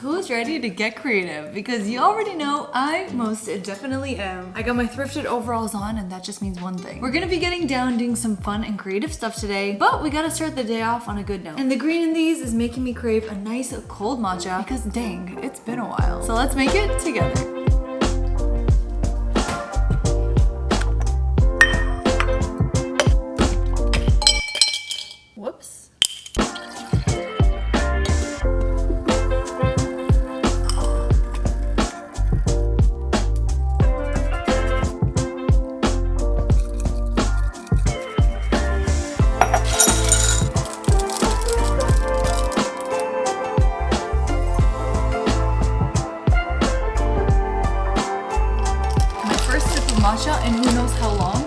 who's ready to get creative? Because you already know I most definitely am. I got my thrifted overalls on and that just means one thing. We're gonna be getting down doing some fun and creative stuff today, but we gotta start the day off on a good note. And the green in these is making me crave a nice cold matcha because dang, it's been a while. So let's make it together. Whoops. Matcha and who knows how long.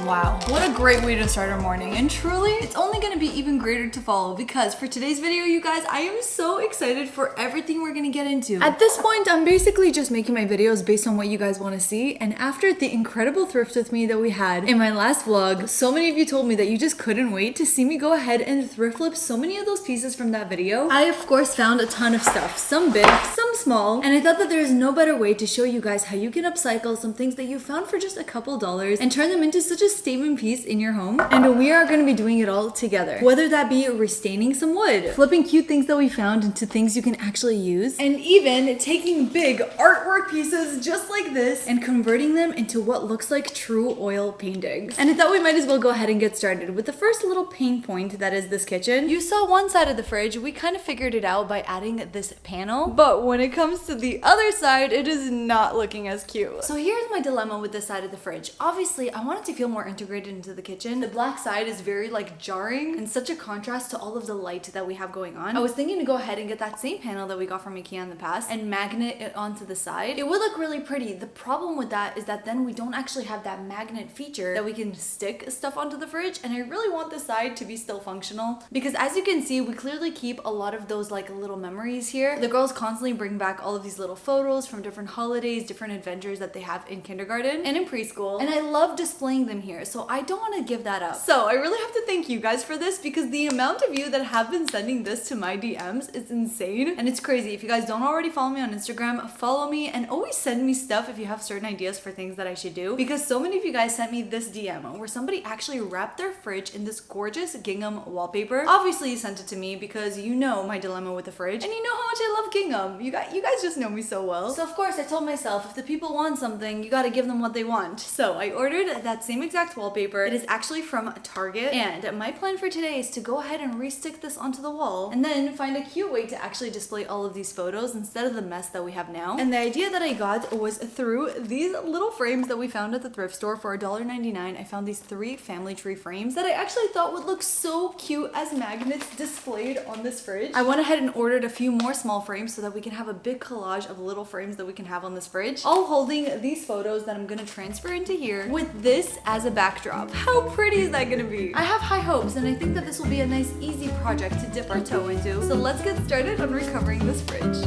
Wow, what a great way to start our morning, and truly it's only going to be even greater to follow because for today's video, you guys, I am so excited for everything we're going to get into. At this point, I'm basically just making my videos based on what you guys want to see, and after the incredible thrift with me that we had in my last vlog, so many of you told me that you just couldn't wait to see me go ahead and thrift flip so many of those pieces from that video. I of course found a ton of stuff, some big, some small, and I thought that there is no better way to show you guys how you can upcycle some things that you found for just a couple dollars and turn them into such a statement piece in your home. And we are going to be doing it all together, whether that be restaining some wood, flipping cute things that we found into things you can actually use, and even taking big artwork pieces just like this and converting them into what looks like true oil paintings. And I thought we might as well go ahead and get started with the first little pain point, that is this kitchen. You saw one side of the fridge, we kind of figured it out by adding this panel, but when it comes to the other side, it is not looking as cute. So here's my dilemma with this side of the fridge. Obviously, I want it to feel more integrated into the kitchen. The black side is very like jarring and such a contrast to all of the light that we have going on. I was thinking to go ahead and get that same panel that we got from IKEA in the past and magnet it onto the side. It would look really pretty. The problem with that is that then we don't actually have that magnet feature that we can stick stuff onto the fridge, and I really want the side to be still functional because as you can see, we clearly keep a lot of those like little memories here. The girls constantly bring back all of these little photos from different holidays, different adventures that they have in kindergarten and in preschool, and I love displaying them here, so I don't want to give that up. So I really have to thank you guys for this because the amount of you that have been sending this to my DMs is insane and it's crazy. If you guys don't already follow me on Instagram, follow me and always send me stuff if you have certain ideas for things that I should do, because so many of you guys sent me this DM where somebody actually wrapped their fridge in this gorgeous gingham wallpaper. Obviously you sent it to me because you know my dilemma with the fridge and you know how much I love gingham. You guys just know me so well. So of course I told myself if the people want something, you got to give them what they want. So I ordered that same exact wallpaper. It is actually from Target, and my plan for today is to go ahead and restick this onto the wall and then find a cute way to actually display all of these photos instead of the mess that we have now. And the idea that I got was through these little frames that we found at the thrift store for $1.99. I found these 3 family tree frames that I actually thought would look so cute as magnets displayed on this fridge. I went ahead and ordered a few more small frames so that we can have a big collage of little frames that we can have on this fridge, all holding these photos that I'm gonna transfer into here with this as a backdrop. How pretty is that gonna be? I have high hopes and I think that this will be a nice easy project to dip our toe into. So let's get started on recovering this fridge.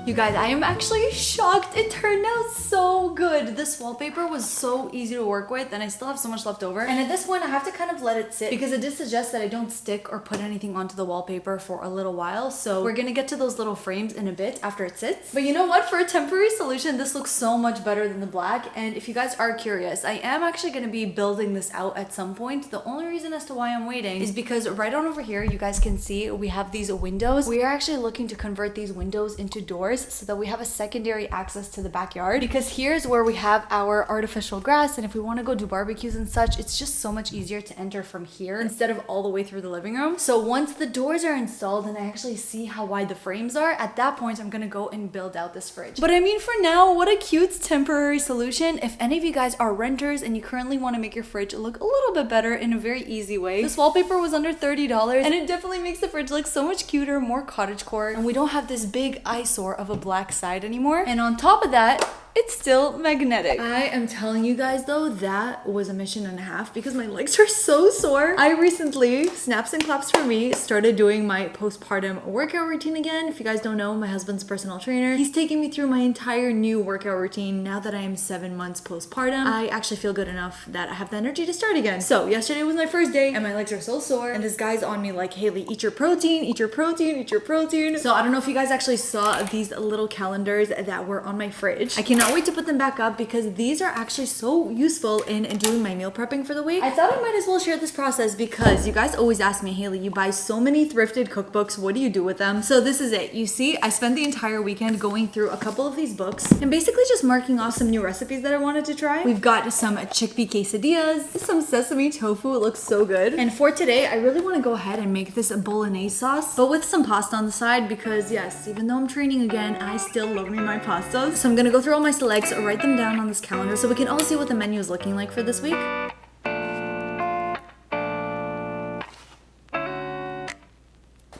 You guys, I am actually shocked. It turned out so good. This wallpaper was so easy to work with and I still have so much left over. And at this point, I have to kind of let it sit because it did suggest that I don't stick or put anything onto the wallpaper for a little while. So we're gonna get to those little frames in a bit after it sits. But you know what? For a temporary solution, this looks so much better than the black. And if you guys are curious, I am actually gonna be building this out at some point. The only reason as to why I'm waiting is because right on over here, you guys can see we have these windows. We are actually looking to convert these windows into doors. doors so that we have a secondary access to the backyard, because here's where we have our artificial grass, and if we want to go do barbecues and such, it's just so much easier to enter from here instead of all the way through the living room. So once the doors are installed and I actually see how wide the frames are, at that point I'm gonna go and build out this fridge. But I mean, for now, what a cute temporary solution. If any of you guys are renters and you currently want to make your fridge look a little bit better in a very easy way, this wallpaper was under $30 and it definitely makes the fridge look so much cuter, more cottagecore, and we don't have this big eyesore of a black side anymore. And on top of that, it's still magnetic. I am telling you guys though, that was a mission and a half because my legs are so sore. I recently, snaps and claps for me, started doing my postpartum workout routine again. If you guys don't know, my husband's personal trainer. He's taking me through my entire new workout routine now that I am 7 months postpartum. I actually feel good enough that I have the energy to start again. So yesterday was my first day and my legs are so sore, and this guy's on me like, Haley, eat your protein, eat your protein, eat your protein. So I don't know if you guys actually saw these little calendars that were on my fridge. I cannot wait to put them back up because these are actually so useful in doing my meal prepping for the week. I thought I might as well share this process because you guys always ask me, Haley, you buy so many thrifted cookbooks, what do you do with them? So this is it. You see, I spent the entire weekend going through a couple of these books and basically just marking off some new recipes that I wanted to try. We've got some chickpea quesadillas, some sesame tofu, it looks so good. And for today, I really want to go ahead and make this bolognese sauce, but with some pasta on the side because yes, even though I'm training again, I still love me my pastas. So I'm gonna go through all my selects, write them down on this calendar so we can all see what the menu is looking like for this week.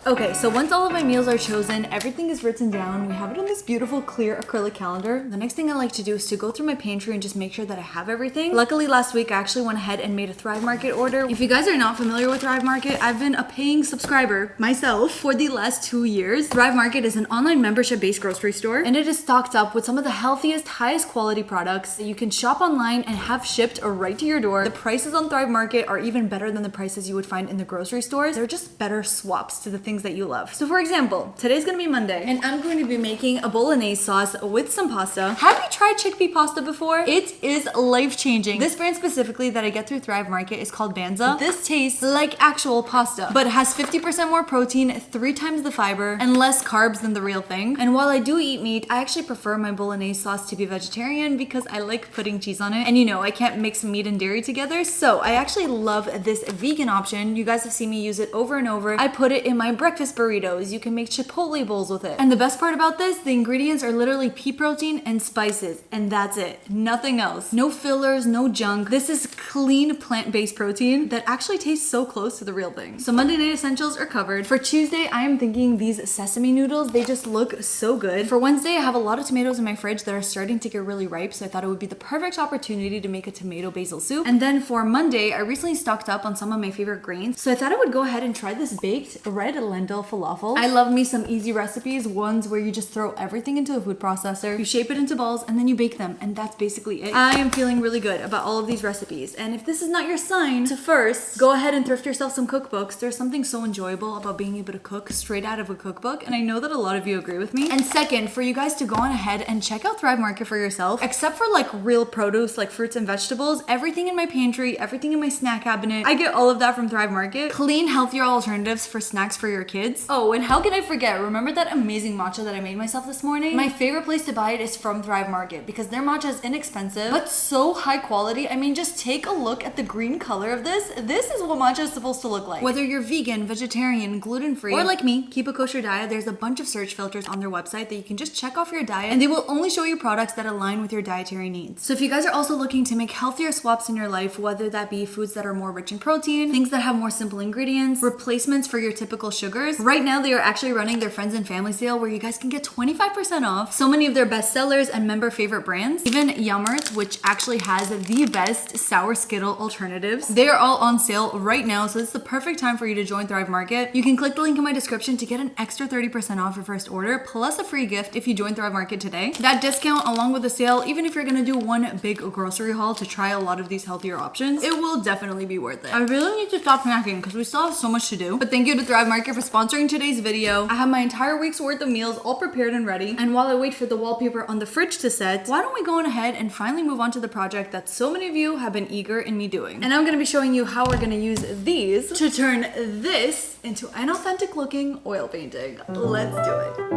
Okay, so once all of my meals are chosen, everything is written down, we have it on this beautiful clear acrylic calendar. The next thing I like to do is to go through my pantry and just make sure that I have everything. Luckily last week I actually went ahead and made a Thrive Market order. If you guys are not familiar with Thrive Market, I've been a paying subscriber myself for the last 2 years. Thrive Market is an online membership-based grocery store, and it is stocked up with some of the healthiest, highest quality products that you can shop online and have shipped right to your door. The prices on Thrive Market are even better than the prices you would find in the grocery stores. They're just better swaps to the things that you love. So for example, today's gonna be Monday and I'm going to be making a bolognese sauce with some pasta. Have you tried chickpea pasta before? It is life-changing. This brand specifically that I get through Thrive Market is called Banza. This tastes like actual pasta, but it has 50% more protein, 3 times the fiber, and less carbs than the real thing. And while I do eat meat, I actually prefer my bolognese sauce to be vegetarian because I like putting cheese on it. And you know, I can't mix meat and dairy together, so I actually love this vegan option. You guys have seen me use it over and over. I put it in my breakfast burritos. You can make chipotle bowls with it. And the best part about this, the ingredients are literally pea protein and spices, and that's it. Nothing else. No fillers, no junk. This is clean plant-based protein that actually tastes so close to the real thing. So Monday night essentials are covered. For Tuesday, I am thinking these sesame noodles. They just look so good. For Wednesday, I have a lot of tomatoes in my fridge that are starting to get really ripe, so I thought it would be the perfect opportunity to make a tomato basil soup. And then for Monday, I recently stocked up on some of my favorite grains, so I thought I would go ahead and try this baked red lentil falafel. I love me some easy recipes, ones where you just throw everything into a food processor, you shape it into balls, and then you bake them, and that's basically it. I am feeling really good about all of these recipes, and if this is not your sign to first go ahead and thrift yourself some cookbooks, there's something so enjoyable about being able to cook straight out of a cookbook, and I know that a lot of you agree with me. And second, for you guys to go on ahead and check out Thrive Market for yourself, except for like real produce like fruits and vegetables, everything in my pantry, everything in my snack cabinet, I get all of that from Thrive Market. Clean, healthier alternatives for snacks for your kids. Oh, and how can I forget? Remember that amazing matcha that I made myself this morning? My favorite place to buy it is from Thrive Market because their matcha is inexpensive but so high quality. I mean, just take a look at the green color of this. This is what matcha is supposed to look like. Whether you're vegan, vegetarian, gluten-free, or like me, keep a kosher diet, there's a bunch of search filters on their website that you can just check off your diet and they will only show you products that align with your dietary needs. So if you guys are also looking to make healthier swaps in your life, whether that be foods that are more rich in protein, things that have more simple ingredients, replacements for your typical sugars, right now they are actually running their friends and family sale where you guys can get 25% off so many of their best sellers and member favorite brands. Even Yummers, which actually has the best sour Skittle alternatives. They are all on sale right now, so this is the perfect time for you to join Thrive Market. You can click the link in my description to get an extra 30% off your first order, plus a free gift if you join Thrive Market today. That discount along with the sale, even if you're gonna do one big grocery haul to try a lot of these healthier options, it will definitely be worth it. I really need to stop snacking because we still have so much to do. But thank you to Thrive Market for sponsoring today's video. I have my entire week's worth of meals all prepared and ready. And while I wait for the wallpaper on the fridge to set, why don't we go on ahead and finally move on to the project that so many of you have been eager in me doing. And I'm gonna be showing you how we're gonna use these to turn this into an authentic looking oil painting. Let's do it.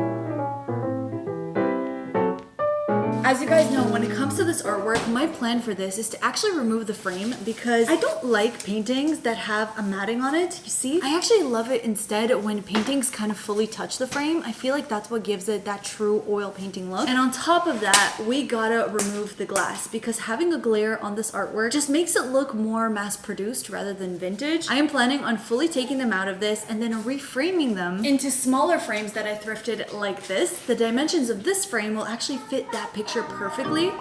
As you guys know, when it comes to this artwork, my plan for this is to actually remove the frame because I don't like paintings that have a matting on it. You see, I actually love it instead when paintings kind of fully touch the frame. I feel like that's what gives it that true oil painting look. And on top of that, we gotta remove the glass because having a glare on this artwork just makes it look more mass-produced rather than vintage. I am planning on fully taking them out of this and then reframing them into smaller frames that I thrifted like this. The dimensions of this frame will actually fit that picture perfectly.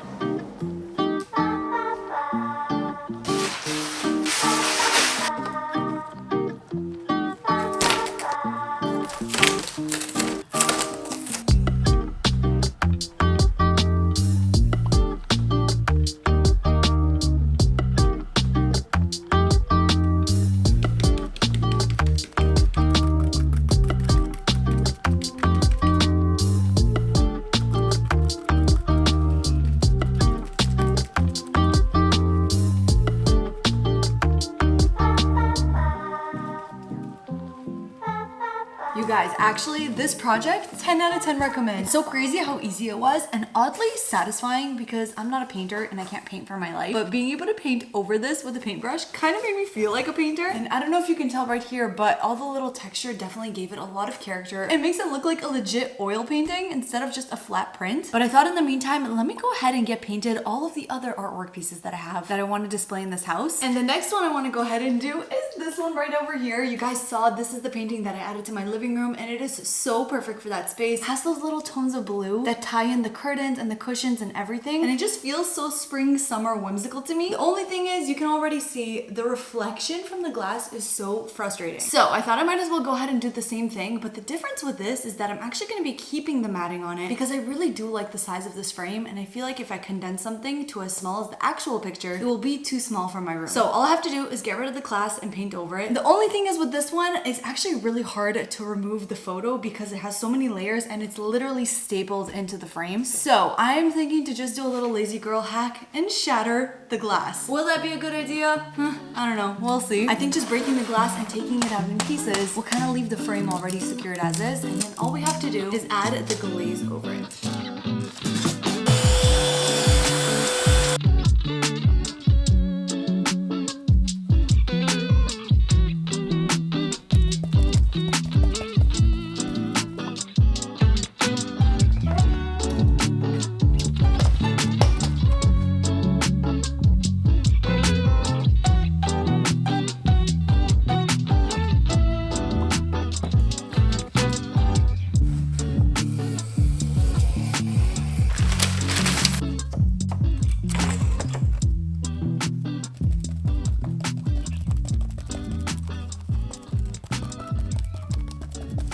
Guys, actually this project 10 out of 10 recommend. It's so crazy how easy it was and oddly satisfying because I'm not a painter and I can't paint for my life, but being able to paint over this with a paintbrush kind of made me feel like a painter. And I don't know if you can tell right here, but all the little texture definitely gave it a lot of character. It makes it look like a legit oil painting instead of just a flat print. But I thought in the meantime, let me go ahead and get painted all of the other artwork pieces that I have that I want to display in this house. And the next one I want to go ahead and do is this one right over here. You guys saw this is the painting that I added to my living room and it is so perfect for that space. It has those little tones of blue that tie in the curtains and the cushions and everything, and it just feels so spring, summer, whimsical to me. The only thing is you can already see the reflection from the glass is so frustrating. So I thought I might as well go ahead and do the same thing, but the difference with this is that I'm actually going to be keeping the matting on it because I really do like the size of this frame, and I feel like if I condense something to as small as the actual picture, it will be too small for my room. So all I have to do is get rid of the glass and paint over it. The only thing is with this one, it's actually really hard to remove the photo because it has so many layers and it's literally stapled into the frame. So I'm thinking to just do a little lazy girl hack and shatter the glass. Will that be a good idea? I don't know, we'll see. I think just breaking the glass and taking it out in pieces will kind of leave the frame already secured as is, and then all we have to do is add the glaze over it.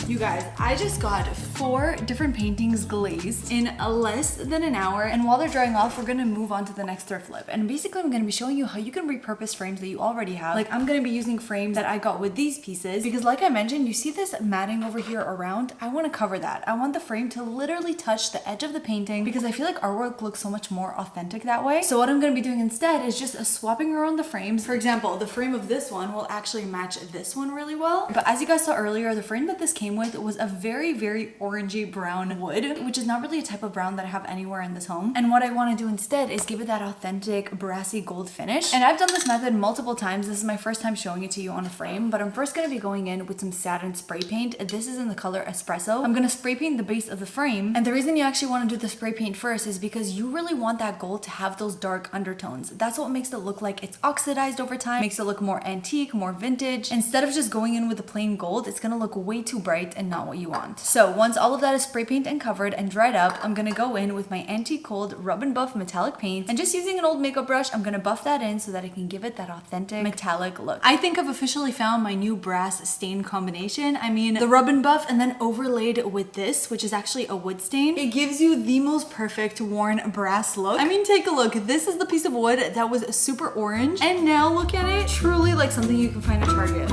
You guys, I just got 4 different paintings glazed in less than an hour, and while they're drying off, we're gonna move on to the next thrift flip. And basically I'm gonna be showing you how you can repurpose frames that you already have. Like I'm gonna be using frames that I got with these pieces because like I mentioned, you see this matting over here around? I wanna cover that. I want the frame to literally touch the edge of the painting because I feel like artwork looks so much more authentic that way. So what I'm gonna be doing instead is just swapping around the frames. For example, the frame of this one will actually match this one really well. But as you guys saw earlier, the frame that this came with was a very, very orangey brown wood, which is not really a type of brown that I have anywhere in this home. And what I want to do instead is give it that authentic brassy gold finish. And I've done this method multiple times. This is my first time showing it to you on a frame, but I'm first going to be going in with some satin spray paint. This is in the color Espresso. I'm going to spray paint the base of the frame. And the reason you actually want to do the spray paint first is because you really want that gold to have those dark undertones. That's what makes it look like it's oxidized over time, makes it look more antique, more vintage. Instead of just going in with the plain gold, it's going to look way too bright and not what you want. So once all of that is spray paint and covered and dried up, I'm gonna go in with my antique cold rub and buff metallic paint, and just using an old makeup brush, I'm gonna buff that in so that I can give it that authentic metallic look. I think I've officially found my new brass stain combination. I mean, the rub and buff and then overlaid with this, which is actually a wood stain. It gives you the most perfect worn brass look. I mean, take a look. This is the piece of wood that was super orange, and now look at it, truly like something you can find at Target.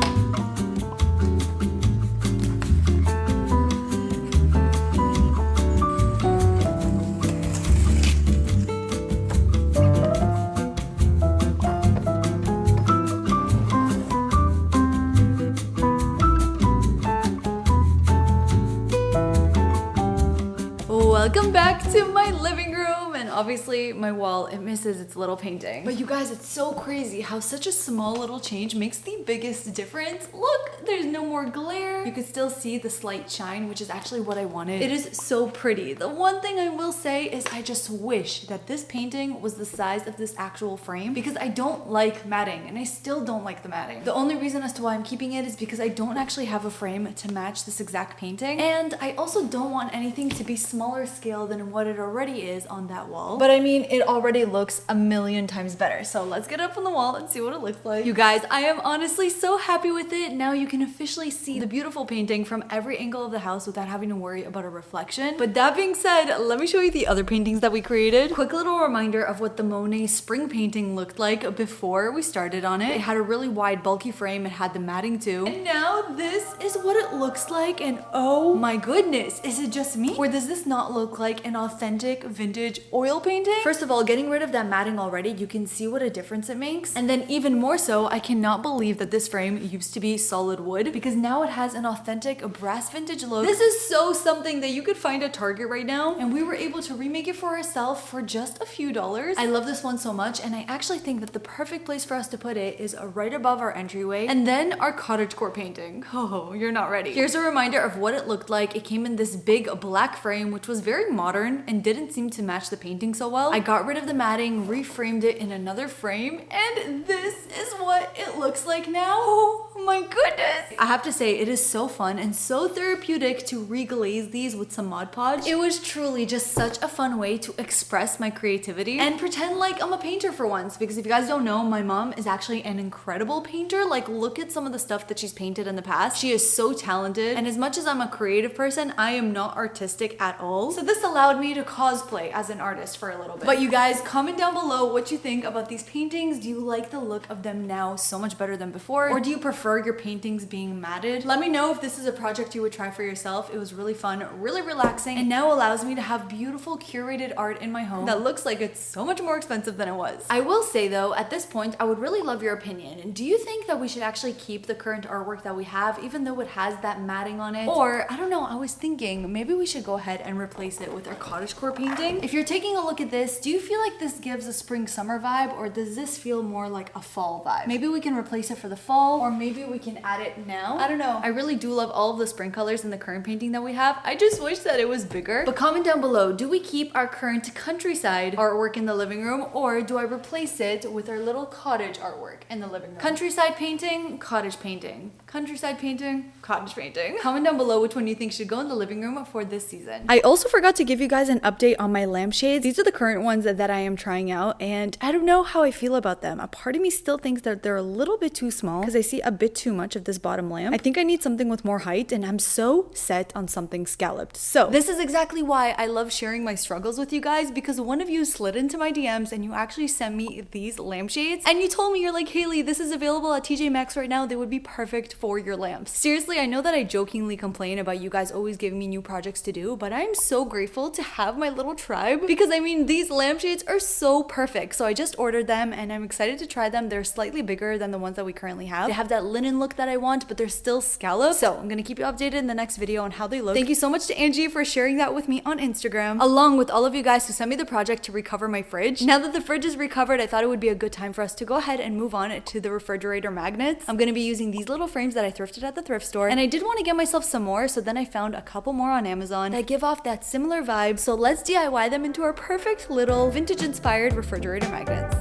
Welcome back to my living room, and obviously my wall, it misses its little painting. But you guys, it's so crazy how such a small little change makes the biggest difference. Look, there's no more glare. You can still see the slight shine, which is actually what I wanted. It is so pretty. The one thing I will say is I just wish that this painting was the size of this actual frame, because I don't like matting, and I still don't like the matting. The only reason as to why I'm keeping it is because I don't actually have a frame to match this exact painting, and I also don't want anything to be smaller scale than what it already is on that wall. But I mean, it already looks a million times better. So let's get up on the wall and see what it looks like. You guys, I am honestly so happy with it. Now you can officially see the beautiful painting from every angle of the house without having to worry about a reflection. But that being said, let me show you the other paintings that we created. Quick little reminder of what the Monet spring painting looked like before we started on it. It had a really wide, bulky frame. It had the matting too. And now this is what it looks like. And oh my goodness, is it just me? Or does this not look like an authentic vintage oil painting? First of all, getting rid of that matting already, you can see what a difference it makes. And then even more so, I cannot believe that this frame used to be solid wood, because now it has an authentic brass vintage look. This is so something that you could find at Target right now, and we were able to remake it for ourselves for just a few dollars. I love this one so much, and I actually think that the perfect place for us to put it is right above our entryway, and then our cottagecore painting. Oh, you're not ready. Here's a reminder of what it looked like. It came in this big black frame, which was very modern and didn't seem to match the painting so well. I got rid of the matting, reframed it in another frame, and this is what it looks like now. Oh my goodness. I have to say, it is so fun and so therapeutic to reglaze these with some Mod Podge. It was truly just such a fun way to express my creativity and pretend like I'm a painter for once, because if you guys don't know, my mom is actually an incredible painter. Like, look at some of the stuff that she's painted in the past. She is so talented, and as much as I'm a creative person, I am not artistic at all. So this allowed me to cosplay as an artist for a little bit. But you guys, comment down below what you think about these paintings. Do you like the look of them now so much better than before? Or do you prefer your paintings being matted? Let me know if this is a project you would try for yourself. It was really fun, really relaxing, and now allows me to have beautiful curated art in my home that looks like it's so much more expensive than it was. I will say though, at this point, I would really love your opinion. Do you think that we should actually keep the current artwork that we have, even though it has that matting on it? Or, I don't know, I was thinking maybe we should go ahead and replace it with our cottagecore painting. If you're taking a look at this, do you feel like this gives a spring summer vibe, or does this feel more like a fall vibe? Maybe we can replace it for the fall, or maybe we can add it now. I don't know. I really do love all of the spring colors in the current painting that we have. I just wish that it was bigger. But comment down below, do we keep our current countryside artwork in the living room, or do I replace it with our little cottage artwork in the living room? Countryside painting, cottage painting. Countryside painting, cottage painting. Comment down below which one you think should go in the living room for this season. I also forgot to give you guys an update on my lampshades. These are the current ones that I am trying out, and I don't know how I feel about them. A part of me still thinks that they're a little bit too small, because I see a bit too much of this bottom lamp. I think I need something with more height, and I'm so set on something scalloped. So this is exactly why I love sharing my struggles with you guys, because one of you slid into my DMs and you actually sent me these lampshades, and you told me, you're like, Haley, this is available at TJ Maxx right now. They would be perfect for your lamps. Seriously, I know that I jokingly complain about you guys always giving me new projects to do, but I'm so grateful to have my little tribe, because I mean, these lampshades are so perfect. So I just ordered them and I'm excited to try them. They're slightly bigger than the ones that we currently have. They have that linen look that I want, but they're still scalloped. So I'm gonna keep you updated in the next video on how they look. Thank you so much to Angie for sharing that with me on Instagram, along with all of you guys who sent me the project to recover my fridge. Now that the fridge is recovered, I thought it would be a good time for us to go ahead and move on to the refrigerator magnets. I'm gonna be using these little frames that I thrifted at the thrift store, and I did want to get myself some more, so then I found a couple more on Amazon that give off that similar vibe. So let's DIY them into our perfect little vintage inspired refrigerator magnets.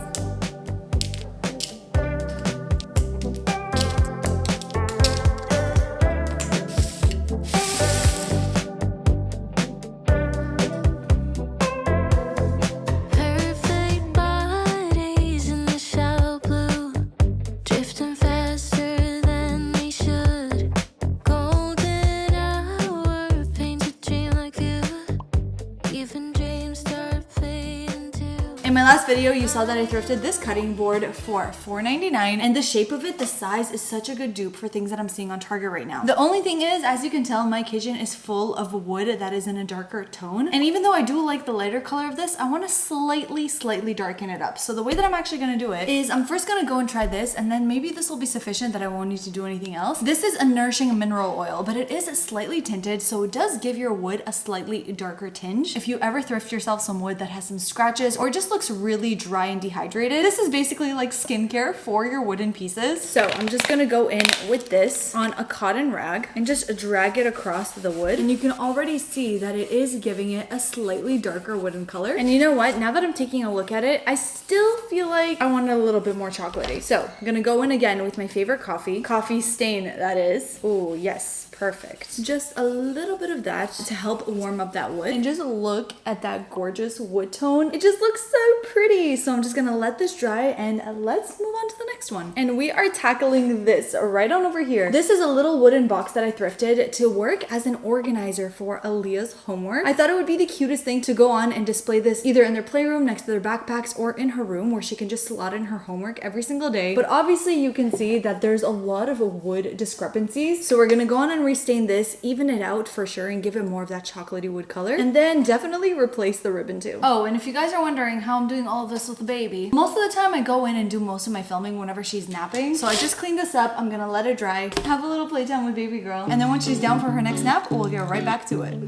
In my last video, you saw that I thrifted this cutting board for $4.99, and the shape of it, the size is such a good dupe for things that I'm seeing on Target right now. The only thing is, as you can tell, my kitchen is full of wood that is in a darker tone. And even though I do like the lighter color of this, I want to slightly darken it up. So the way that I'm actually going to do it is I'm first going to go and try this, and then maybe this will be sufficient that I won't need to do anything else. This is a nourishing mineral oil, but it is slightly tinted, so it does give your wood a slightly darker tinge. If you ever thrift yourself some wood that has some scratches or just looks really dry and dehydrated, this is basically like skincare for your wooden pieces. So I'm just gonna go in with this on a cotton rag and just drag it across the wood. And you can already see that it is giving it a slightly darker wooden color. And you know what? Now that I'm taking a look at it, I still feel like I want it a little bit more chocolatey. So I'm gonna go in again with my favorite coffee stain, that is. Oh, yes. Perfect. Just a little bit of that to help warm up that wood. And just look at that gorgeous wood tone. It just looks so pretty. So I'm just gonna let this dry and let's move on to the next one. And we are tackling this right on over here. This is a little wooden box that I thrifted to work as an organizer for Aaliyah's homework. I thought it would be the cutest thing to go on and display this either in their playroom next to their backpacks or in her room where she can just slot in her homework every single day. But obviously you can see that there's a lot of wood discrepancies. So we're gonna go on and restain this, even it out for sure, and give it more of that chocolatey wood color, and then definitely replace the ribbon too. Oh, and if you guys are wondering how I'm doing all of this with the baby, most of the time I go in and do most of my filming whenever she's napping. So I just cleaned this up. I'm gonna let it dry, have a little playtime with baby girl, and then when she's down for her next nap, we'll get right back to it.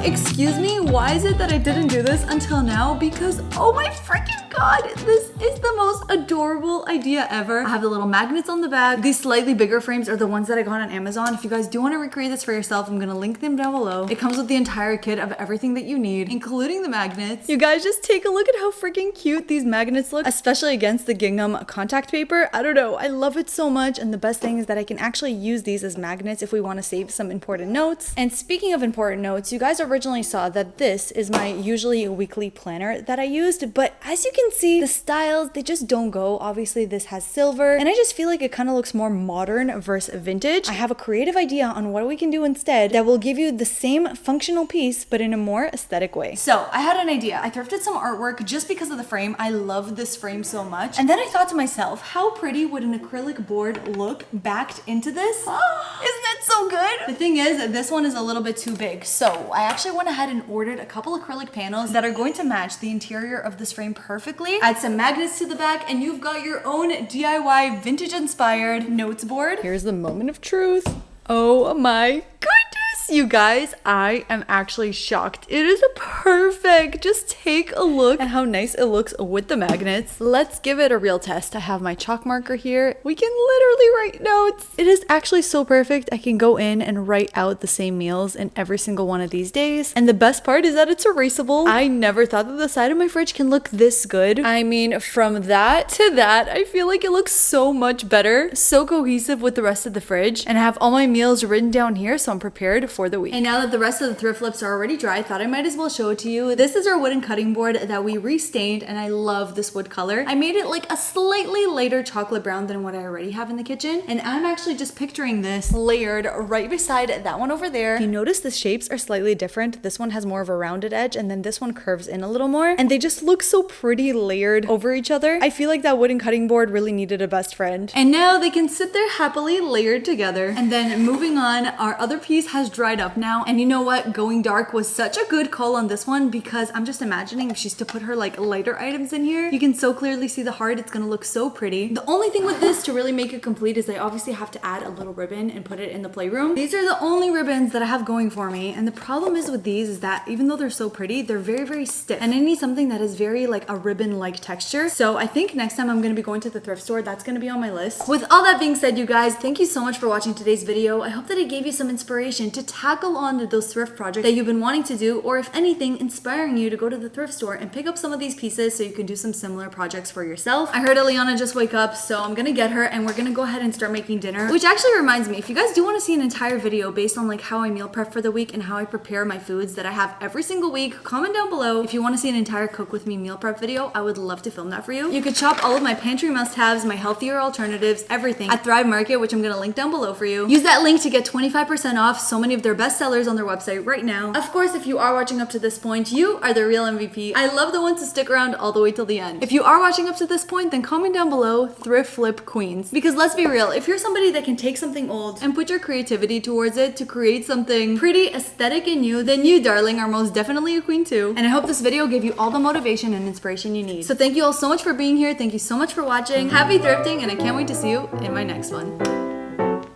Excuse me, why is it that I didn't do this until now? Because, oh my freaking god, this is the most adorable idea ever. I have the little magnets on the back. These slightly bigger frames are the ones that I got on Amazon. If you guys do want to recreate this for yourself, I'm gonna link them down below. It comes with the entire kit of everything that you need, including the magnets. You guys just take a look at how freaking cute these magnets look, especially against the gingham contact paper. I don't know, I love it so much, and the best thing is that I can actually use these as magnets if we want to save some important notes. And speaking of important notes, you guys originally saw that this is my usually weekly planner that I used, but as you can see, the styles, they just don't go. Obviously this has silver, and I just feel like it kind of looks more modern versus vintage. I have a creative idea on what we can do instead that will give you the same functional piece but in a more aesthetic way. So I had an idea. I thrifted some artwork just because of the frame. I love this frame so much, and then I thought to myself, how pretty would an acrylic board look backed into this? Isn't that so good? The thing is, this one is a little bit too big, so I actually went ahead and ordered a couple acrylic panels that are going to match the interior of this frame perfectly. Add some magnets to the back, and you've got your own DIY vintage inspired notes board. Here's the moment of truth. Oh my goodness, you guys, I am actually shocked. It is perfect. Just take a look at how nice it looks with the magnets. Let's give it a real test. I have my chalk marker here. We can literally write notes. It is actually so perfect. I can go in and write out the same meals in every single one of these days. And the best part is that it's erasable. I never thought that the side of my fridge can look this good. I mean, from that to that, I feel like it looks so much better, so cohesive with the rest of the fridge. And I have all my meals written down here, so I'm prepared for the week. And now that the rest of the thrift flips are already dry, I thought I might as well show it to you. This is our wooden cutting board that we restained, and I love this wood color. I made it like a slightly lighter chocolate brown than what I already have in the kitchen, and I'm actually just picturing this layered right beside that one over there. You notice the shapes are slightly different. This one has more of a rounded edge, and then this one curves in a little more, and they just look so pretty layered over each other. I feel like that wooden cutting board really needed a best friend. And now they can sit there happily layered together. And then moving on, our other piece has dried up now, and you know what, going dark was such a good call on this one, because I'm just imagining if she's to put her like lighter items in here, you can so clearly see the heart. It's gonna look so pretty. The only thing with this to really make it complete is I obviously have to add a little ribbon and put it in the playroom. These are the only ribbons that I have going for me, and the problem is with these is that even though they're so pretty, they're very stiff, and I need something that is very like a ribbon like texture. So I think next time I'm gonna be going to the thrift store, that's gonna be on my list. With all that being said, you guys, thank you so much for watching today's video. I hope that it gave you some inspiration to tackle on those thrift projects that you've been wanting to do, or if anything, inspiring you to go to the thrift store and pick up some of these pieces so you can do some similar projects for yourself. I heard Eliana just wake up, so I'm gonna get her and we're gonna go ahead and start making dinner. Which actually reminds me, if you guys do want to see an entire video based on like how I meal prep for the week and how I prepare my foods that I have every single week, comment down below. If you want to see an entire cook with me meal prep video, I would love to film that for you. You could shop all of my pantry must-haves, my healthier alternatives, everything at Thrive Market, which I'm gonna link down below for you. Use that link to get 25% off so many of their best sellers on their website right now. Of course, if you are watching up to this point, you are the real MVP. I love the ones to stick around all the way till the end. If you are watching up to this point, then comment down below thrift flip queens. Because let's be real, if you're somebody that can take something old and put your creativity towards it to create something pretty aesthetic and new, then you, darling, are most definitely a queen too. And I hope this video gave you all the motivation and inspiration you need. So thank you all so much for being here. Thank you so much for watching. Happy thrifting, and I can't wait to see you in my next one.